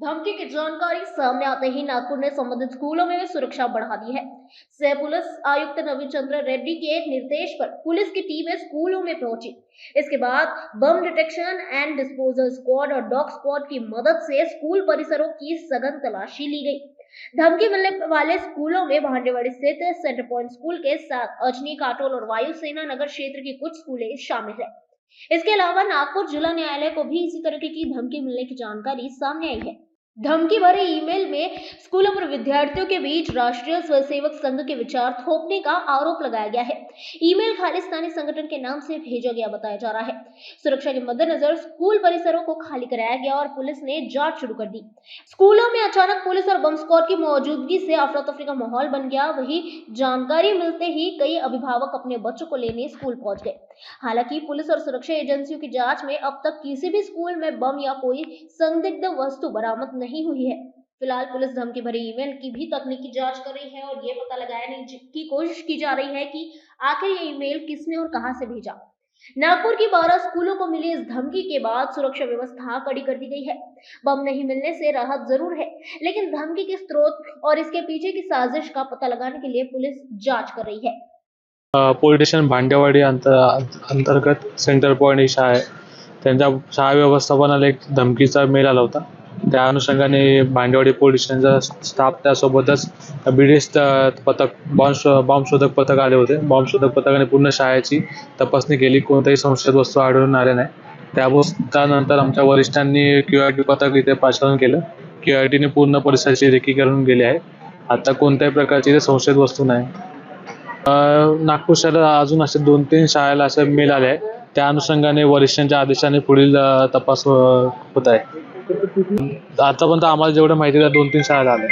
धमकी की जानकारी सामने आते ही नागपुर ने संबंधित स्कूलों में सुरक्षा बढ़ा दी है। सह पुलिस आयुक्त नवीन चंद्र रेड्डी के निर्देश पर पुलिस की टीमें स्कूलों में पहुंची। इसके बाद बम डिटेक्शन एंड डिस्पोजल स्क्वाड और डॉग स्क्वाड की मदद से स्कूल परिसरों की सघन तलाशी ली गई। धमकी मिलने वाले स्कूलों में भांडेवाड़ी स्थित सेंटर पॉइंट स्कूल के साथ अजनी, काटोल और वायुसेना नगर क्षेत्र की कुछ स्कूलें शामिल है। इसके अलावा नागपुर जिला न्यायालय को भी इसी तरह की धमकी मिलने की जानकारी सामने आई है। धमकी भरे ईमेल में स्कूलों पर विद्यार्थियों के बीच राष्ट्रीय स्वयंसेवक संघ के विचार थोपने का आरोप लगाया गया है। ईमेल खालिस्तानी संगठन के नाम से भेजा गया बताया जा रहा है। सुरक्षा के मद्देनजर स्कूल परिसरों को खाली कराया गया और पुलिस ने जांच शुरू कर दी। स्कूलों में अचानक पुलिस और बम स्क्वाड की मौजूदगी से अफरा तफरी का माहौल बन गया। वही जानकारी मिलते ही कई अभिभावक अपने बच्चों को लेने स्कूल पहुंच गए। हालांकि पुलिस और सुरक्षा एजेंसियों की जांच में अब तक किसी भी स्कूल में बम या कोई संदिग्ध वस्तु बरामद नहीं हुई है। फिलहाल पुलिस धमकी भरे ईमेल की भी तकनीकी जांच कर रही है और ये पता लगाने की कोशिश की जा रही है कि आखिर ये ईमेल किसने और कहां से भेजा। नागपुर की 12 स्कूलों को मिली इस धमकी के बाद सुरक्षा व्यवस्था कड़ी कर दी गई है। बम नहीं मिलने से राहत जरूर है, लेकिन धमकी के स्रोत और इसके पीछे की साजिश का पता लगाने के लिए पुलिस जांच कर रही है। पोलीस स्टेशन भांडेवाडी अंतर्गत सेंटर पॉईंट ही शाळा आहे. त्यांच्या शाळा व्यवस्थापनाला एक धमकीचा मेल आला होता. त्या अनुषंगाने भांडेवाडी पोलीस स्टेशनचा स्टाफ त्यासोबतच BDS पथक बॉम्ब शोधक पथक आले होते. बॉम्ब शोधक पथकाने पूर्ण शाळेची तपासणी केली. कोणत्याही संशयित वस्तू आढळून आल्या नाही. त्यानंतर आमच्या वरिष्ठांनी QIT पथक इथे पाचारण केलं. QITने पूर्ण परिसराची रेकी करून गेले आहे. आता कोणत्याही प्रकारची संशयित वस्तू नाही. नागपूर शहरात अजून असे 2-3 शाळेला असे मेल आले आहे. त्या अनुषंगाने वरिष्ठांच्या आदेशाने पुढील तपास होत आहे. आतापर्यंत आम्हाला जेवढं माहिती आहे 2-3 शाळेला आले.